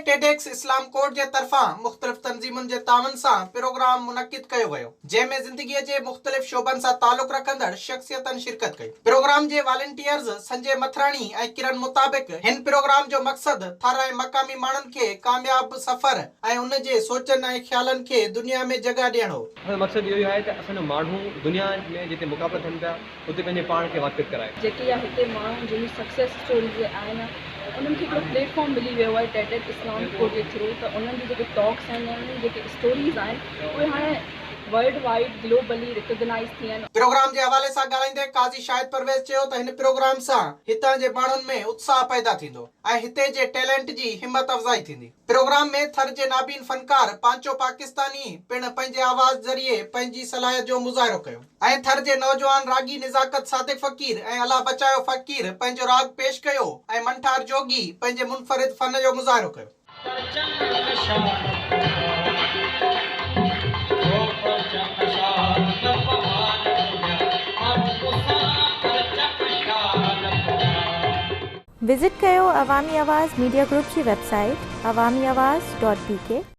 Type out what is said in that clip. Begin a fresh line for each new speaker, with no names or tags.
TEDx इस्लाम court जे तरफां मुख़्तलिफ़ तंज़ीमुनि जे तावन सां प्रोग्राम मुनक़िद कयो वियो, जंहिंमें ज़िंदगीअ जे मुख़्तलिफ़ शोबनि सां तालुक़ रखंदड़ शख़्सियतनि शिरकत कई। प्रोग्राम जे वॉलंटियर्स संजय मथराणी ऐं किरण मुताबिक़ हिन प्रोग्राम जो मक़सदु थर ऐं मक़ामी माण्हुनि खे कामयाब सफ़र ऐं उन जे सोचनि ऐं ख़्यालनि खे दुनिया में जॻह ॾियणो हो।
मक़सदु इहो ई आहे त असांजो माण्हू दुनिया में जिते मुक़ाबला थियनि पिया उते पंहिंजे पाण खे वाक़िफ़ कराए।
जेके हिते माण्हू जिन सक्सेस स्टोरीज़ आहिनि उन्हनि खे हिकिड़ो प्लेटफॉर्म मिली वियो आहे टेडेक्स इस्लाम कोर्ट जे थ्रू, त उन्हनि जी जेके टॉक्स आहिनि उन्हनि जी जेके स्टोरीज़ आहिनि उहे हाणे वर्ल्ड वाइड ग्लोबली रिकॉग्नाइज थी आहिनि।
प्रोग्राम जे हवाले सां ॻाल्हाईंदे काज़ी शाहिद परवेज़ चयो त हिन प्रोग्राम सां हितां जे माण्हुनि में उत्साह पैदा थींदो ऐं हिते जे टैलेंट जी हिम्मत अफ़ज़ाई थींदी। प्रोग्राम में थर जे नाबीन फनकार पांचो पाकिस्तानी पिणु पंहिंजे आवाज़ ज़रिए पंहिंजी सलाहियत जो मुज़ाहिरो कयो ऐं थर जे नौजवान रागी निज़ाकत सादिक फ़कीर ऐं अलाह बचायो फ़कीर पंहिंजो राग पेश कयो ऐं मंठार जोगी पंहिंजे मुनफ़रिद फ़न जो मुज़ाहिरो कयो।
विज़िट कयो अवामी आवाज़ मीडिया ग्रुप जी वेबसाइट awamiawaz.pk